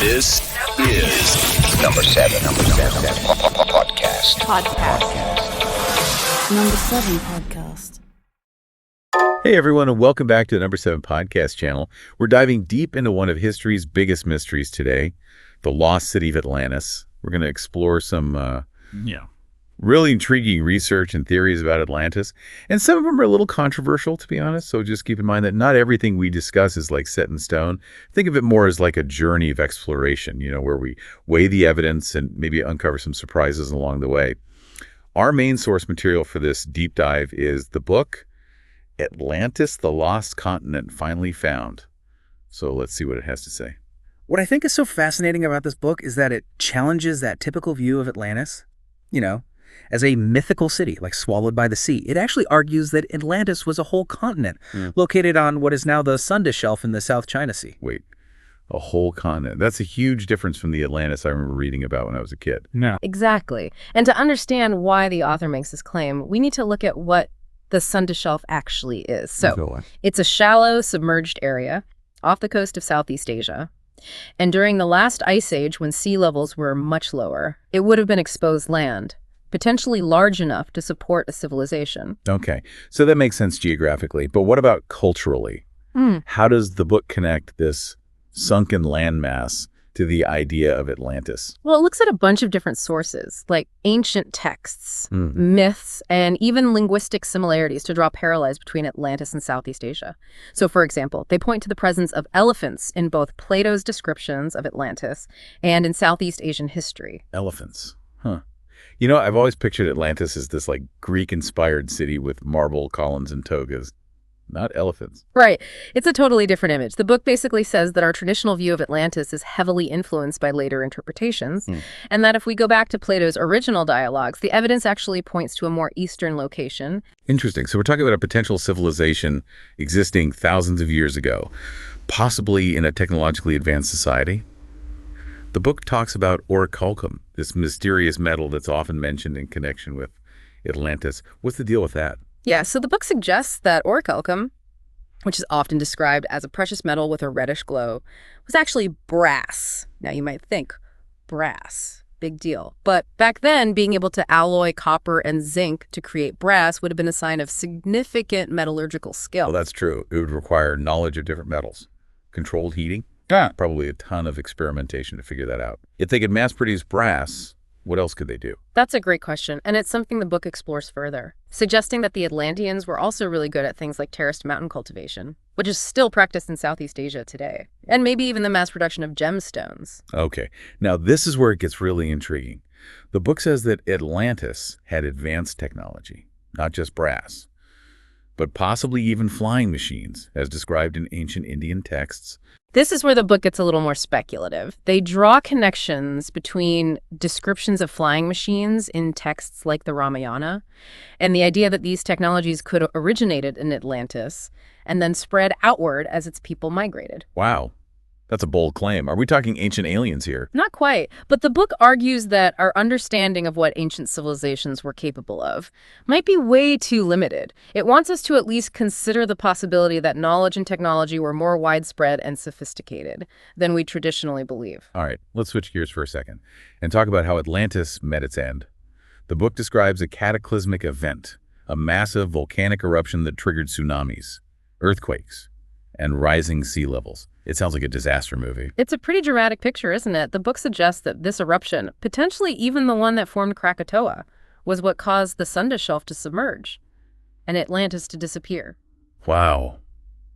This is No.7 Podcast. No.7 Podcast. Hey everyone, and welcome back to the No.7 Podcast channel. We're diving deep into one of history's biggest mysteries today, the lost city of Atlantis. We're going to explore some really intriguing research and theories about Atlantis, and some of them are a little controversial, to be honest, so just keep in mind that not everything we discuss is like set in stone. Think of it more as like a journey of exploration, where we weigh the evidence and maybe uncover some surprises along the way. Our main source material for this deep dive is the book Atlantis, the Lost Continent Finally Found. So let's see what it has to say. What I think is so fascinating about this book is that it challenges that typical view of Atlantis, as a mythical city, like swallowed by the sea. It actually argues that Atlantis was a whole continent located on what is now the Sunday Shelf in the South China Sea. Wait, a whole continent. That's a huge difference from the Atlantis I remember reading about when I was a kid. No. Exactly. And to understand why the author makes this claim, we need to look at what the Sunday Shelf actually is. So it's a shallow, submerged area off the coast of Southeast Asia. And during the last ice age, when sea levels were much lower, it would have been exposed land, potentially large enough to support a civilization. Okay, so that makes sense geographically, but what about culturally? How does the book connect this sunken landmass to the idea of Atlantis? Well, it looks at a bunch of different sources, like ancient texts, myths, and even linguistic similarities to draw parallels between Atlantis and Southeast Asia. So, for example, they point to the presence of elephants in both Plato's descriptions of Atlantis and in Southeast Asian history. Elephants, huh. I've always pictured Atlantis as this like Greek-inspired city with marble columns and togas, not elephants. Right. It's a totally different image. The book basically says that our traditional view of Atlantis is heavily influenced by later interpretations, and that if we go back to Plato's original dialogues, the evidence actually points to a more eastern location. Interesting. So we're talking about a potential civilization existing thousands of years ago, possibly in a technologically advanced society. The book talks about Archaeological, this mysterious metal that's often mentioned in connection with Atlantis. What's the deal with that? Yeah, so the book suggests that Archaeological, which is often described as a precious metal with a reddish glow, was actually brass. Now you might think, brass, big deal. But back then, being able to alloy copper and zinc to create brass would have been a sign of significant metallurgical skill. Well, that's true. It would require knowledge of different metals. Controlled heating? Probably a ton of experimentation to figure that out. If they could mass produce brass, what else could they do? That's a great question, and it's something the book explores further, suggesting that the Atlanteans were also really good at things like terraced mountain cultivation, which is still practiced in Southeast Asia today, and maybe even the mass production of gemstones. Okay, now this is where it gets really intriguing. The book says that Atlantis had advanced technology, not just brass, but possibly even flying machines, as described in ancient Indian texts. This is where the book gets a little more speculative. They draw connections between descriptions of flying machines in texts like the Ramayana and the idea that these technologies could have originated in Atlantis and then spread outward as its people migrated. Wow. That's a bold claim. Are we talking ancient aliens here? Not quite, but the book argues that our understanding of what ancient civilizations were capable of might be way too limited. It wants us to at least consider the possibility that knowledge and technology were more widespread and sophisticated than we traditionally believe. All right, let's switch gears for a second and talk about how Atlantis met its end. The book describes a cataclysmic event, a massive volcanic eruption that triggered tsunamis, earthquakes, and rising sea levels. It sounds like a disaster movie. It's a pretty dramatic picture, isn't it? The book suggests that this eruption, potentially even the one that formed Krakatoa, was what caused the Sunday Shelf to submerge and Atlantis to disappear. Wow.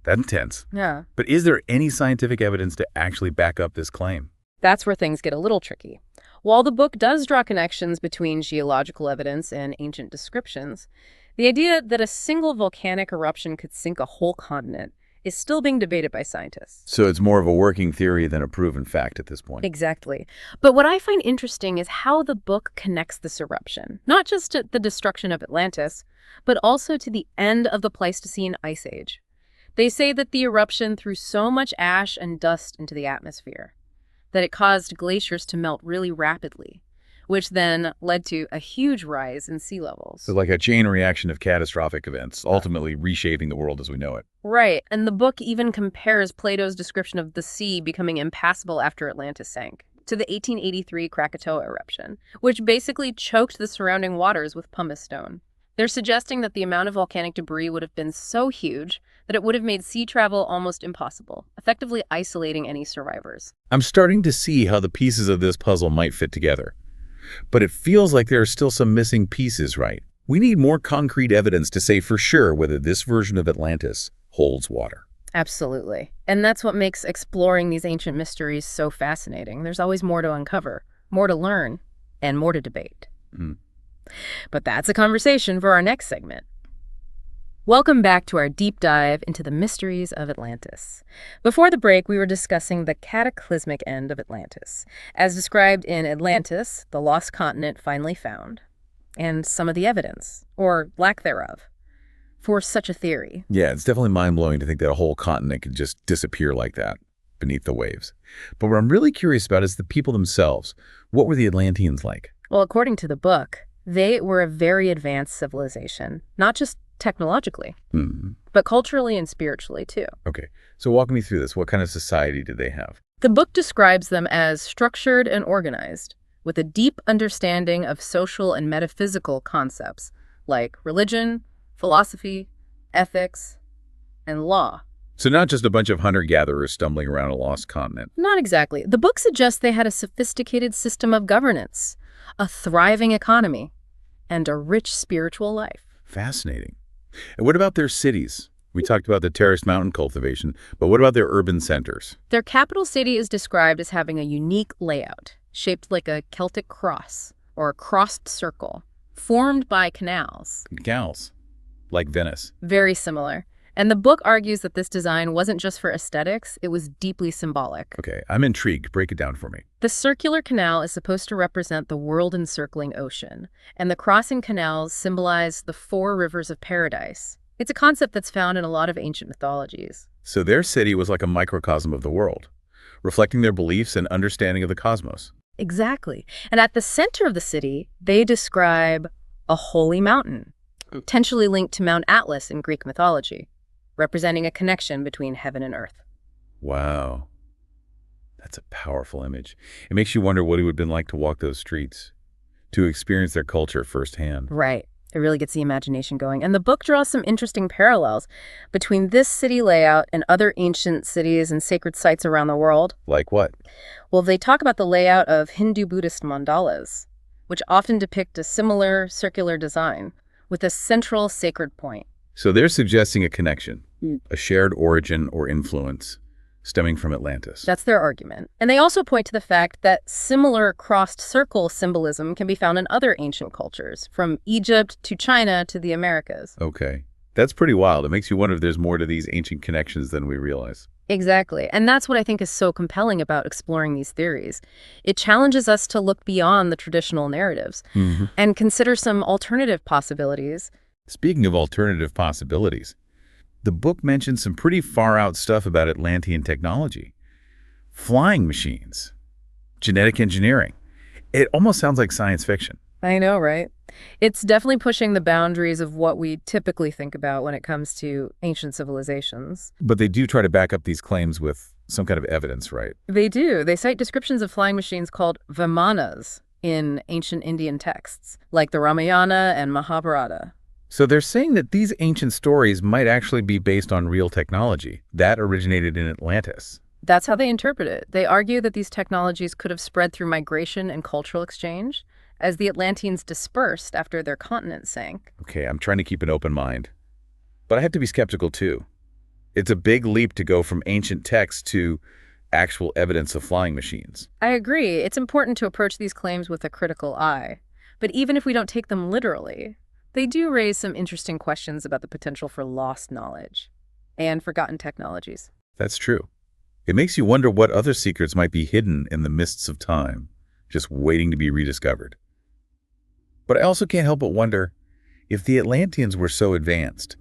That's intense. Yeah. But is there any scientific evidence to actually back up this claim? That's where things get a little tricky. While the book does draw connections between geological evidence and ancient descriptions, the idea that a single volcanic eruption could sink a whole continent is still being debated by scientists. So it's more of a working theory than a proven fact at this point. Exactly. But what I find interesting is how the book connects this eruption, not just to the destruction of Atlantis, but also to the end of the Pleistocene Ice Age. They say that the eruption threw so much ash and dust into the atmosphere that it caused glaciers to melt really rapidly, which then led to a huge rise in sea levels. So like a chain reaction of catastrophic events, ultimately reshaping the world as we know it. Right, and the book even compares Plato's description of the sea becoming impassable after Atlantis sank to the 1883 Krakatoa eruption, which basically choked the surrounding waters with pumice stone. They're suggesting that the amount of volcanic debris would have been so huge that it would have made sea travel almost impossible, effectively isolating any survivors. I'm starting to see how the pieces of this puzzle might fit together. But it feels like there are still some missing pieces, right? We need more concrete evidence to say for sure whether this version of Atlantis holds water. Absolutely. And that's what makes exploring these ancient mysteries so fascinating. There's always more to uncover, more to learn, and more to debate. But that's a conversation for our next segment. Welcome back to our deep dive into the mysteries of Atlantis. Before the break, we were discussing the cataclysmic end of Atlantis, as described in Atlantis, the Lost Continent Finally Found, and some of the evidence, or lack thereof, for such a theory. Yeah, it's definitely mind-blowing to think that a whole continent could just disappear like that beneath the waves. But what I'm really curious about is the people themselves. What were the Atlanteans like? Well, according to the book, they were a very advanced civilization, not just technologically, but culturally and spiritually too. Okay, so walk me through this. What kind of society did they have? The book describes them as structured and organized, with a deep understanding of social and metaphysical concepts like religion, philosophy, ethics, and law. So not just a bunch of hunter-gatherers stumbling around a lost continent. Not exactly. The book suggests they had a sophisticated system of governance, a thriving economy, and a rich spiritual life. Fascinating. And what about their cities? We talked about the terraced mountain cultivation, but what about their urban centers? Their capital city is described as having a unique layout, shaped like a Celtic cross, or a crossed circle, formed by canals. Canals, like Venice. Very similar. And the book argues that this design wasn't just for aesthetics, it was deeply symbolic. Okay, I'm intrigued. Break it down for me. The circular canal is supposed to represent the world-encircling ocean, and the crossing canals symbolize the 4 rivers of paradise. It's a concept that's found in a lot of ancient mythologies. So their city was like a microcosm of the world, reflecting their beliefs and understanding of the cosmos. Exactly. And at the center of the city, they describe a holy mountain, potentially linked to Mount Atlas in Greek mythology, representing a connection between heaven and earth. Wow. That's a powerful image. It makes you wonder what it would have been like to walk those streets, to experience their culture firsthand. Right. It really gets the imagination going. And the book draws some interesting parallels between this city layout and other ancient cities and sacred sites around the world. Like what? Well, they talk about the layout of Hindu-Buddhist mandalas, which often depict a similar circular design with a central sacred point. So they're suggesting a connection, a shared origin or influence stemming from Atlantis. That's their argument. And they also point to the fact that similar crossed circle symbolism can be found in other ancient cultures, from Egypt to China to the Americas. Okay. That's pretty wild. It makes you wonder if there's more to these ancient connections than we realize. Exactly. And that's what I think is so compelling about exploring these theories. It challenges us to look beyond the traditional narratives and consider some alternative possibilities. Speaking of alternative possibilities, the book mentions some pretty far-out stuff about Atlantean technology. Flying machines, genetic engineering. It almost sounds like science fiction. I know, right? It's definitely pushing the boundaries of what we typically think about when it comes to ancient civilizations. But they do try to back up these claims with some kind of evidence, right? They do. They cite descriptions of flying machines called vimanas in ancient Indian texts, like the Ramayana and Mahabharata. So they're saying that these ancient stories might actually be based on real technology that originated in Atlantis. That's how they interpret it. They argue that these technologies could have spread through migration and cultural exchange as the Atlanteans dispersed after their continent sank. Okay, I'm trying to keep an open mind. But I have to be skeptical too. It's a big leap to go from ancient texts to actual evidence of flying machines. I agree. It's important to approach these claims with a critical eye. But even if we don't take them literally, they do raise some interesting questions about the potential for lost knowledge and forgotten technologies. That's true. It makes you wonder what other secrets might be hidden in the mists of time, just waiting to be rediscovered. But I also can't help but wonder, if the Atlanteans were so advanced,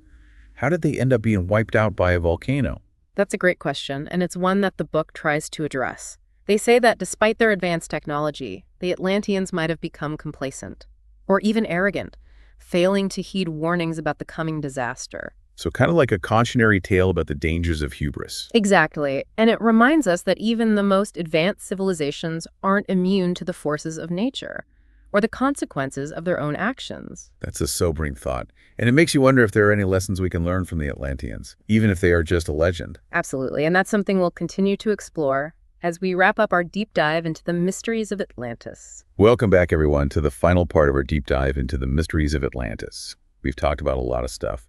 how did they end up being wiped out by a volcano? That's a great question, and it's one that the book tries to address. They say that despite their advanced technology, the Atlanteans might have become complacent, or even arrogant, failing to heed warnings about the coming disaster. So kind of like a cautionary tale about the dangers of hubris. Exactly, and it reminds us that even the most advanced civilizations aren't immune to the forces of nature, or the consequences of their own actions. That's a sobering thought. And it makes you wonder if there are any lessons we can learn from the Atlanteans, even if they are just a legend. Absolutely, and that's something we'll continue to explore as we wrap up our deep dive into the mysteries of Atlantis. Welcome back, everyone, to the final part of our deep dive into the mysteries of Atlantis. We've talked about a lot of stuff,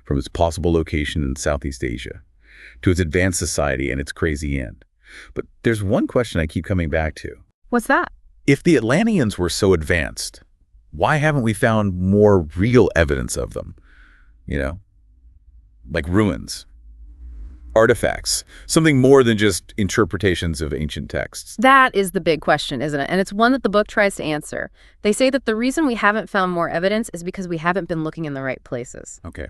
from its possible location in Southeast Asia to its advanced society and its crazy end. But there's one question I keep coming back to. What's that? If the Atlanteans were so advanced, why haven't we found more real evidence of them? Like ruins, artifacts, something more than just interpretations of ancient texts. That is the big question, isn't it? And it's one that the book tries to answer. They say that the reason we haven't found more evidence is because we haven't been looking in the right places. Okay.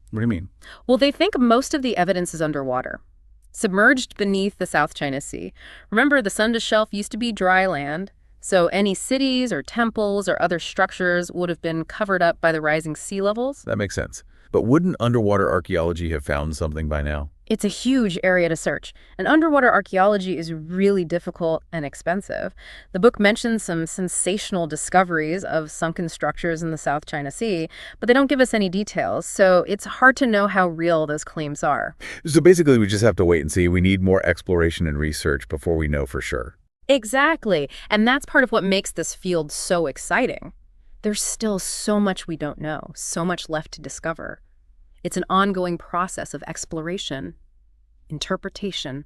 What do you mean? Well, they think most of the evidence is underwater, submerged beneath the South China Sea. Remember, the Sunda Shelf used to be dry land, so any cities or temples or other structures would have been covered up by the rising sea levels. That makes sense. But wouldn't underwater archaeology have found something by now? It's a huge area to search, and underwater archaeology is really difficult and expensive. The book mentions some sensational discoveries of sunken structures in the South China Sea, but they don't give us any details, so it's hard to know how real those claims are. So basically, we just have to wait and see. We need more exploration and research before we know for sure. Exactly, and that's part of what makes this field so exciting. There's still so much we don't know, so much left to discover. It's an ongoing process of exploration, interpretation,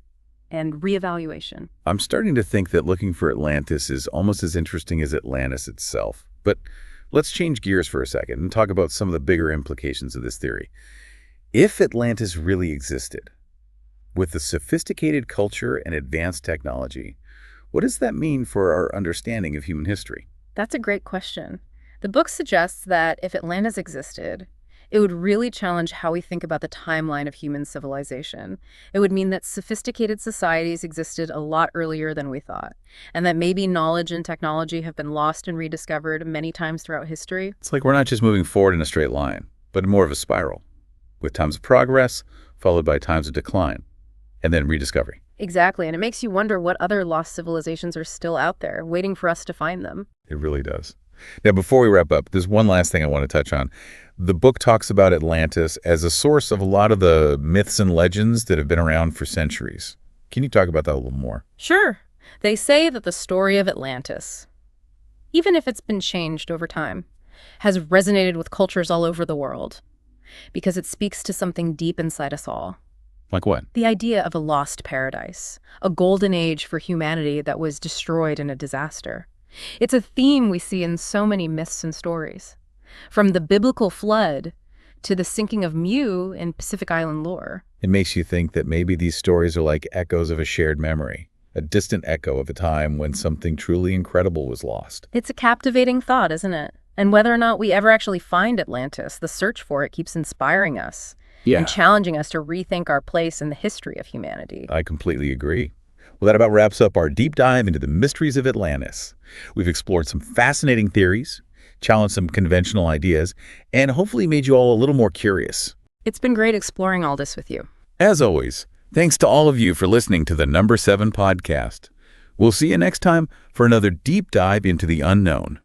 and reevaluation. I'm starting to think that looking for Atlantis is almost as interesting as Atlantis itself. But let's change gears for a second and talk about some of the bigger implications of this theory. If Atlantis really existed, with the sophisticated culture and advanced technology, what does that mean for our understanding of human history? That's a great question. The book suggests that if Atlantis existed, it would really challenge how we think about the timeline of human civilization. It would mean that sophisticated societies existed a lot earlier than we thought, and that maybe knowledge and technology have been lost and rediscovered many times throughout history. It's like we're not just moving forward in a straight line, but more of a spiral, with times of progress followed by times of decline, and then rediscovery. Exactly, and it makes you wonder what other lost civilizations are still out there, waiting for us to find them. It really does. Now, before we wrap up, there's one last thing I want to touch on. The book talks about Atlantis as a source of a lot of the myths and legends that have been around for centuries. Can you talk about that a little more? Sure. They say that the story of Atlantis, even if it's been changed over time, has resonated with cultures all over the world because it speaks to something deep inside us all. Like what? The idea of a lost paradise, a golden age for humanity that was destroyed in a disaster. It's a theme we see in so many myths and stories, from the biblical flood to the sinking of Mu in Pacific Island lore. It makes you think that maybe these stories are like echoes of a shared memory, a distant echo of a time when something truly incredible was lost. It's a captivating thought, isn't it? And whether or not we ever actually find Atlantis, the search for it keeps inspiring us and challenging us to rethink our place in the history of humanity. I completely agree. Well, that about wraps up our deep dive into the mysteries of Atlantis. We've explored some fascinating theories, challenged some conventional ideas, and hopefully made you all a little more curious. It's been great exploring all this with you. As always, thanks to all of you for listening to the No.7 Podcast. We'll see you next time for another deep dive into the unknown.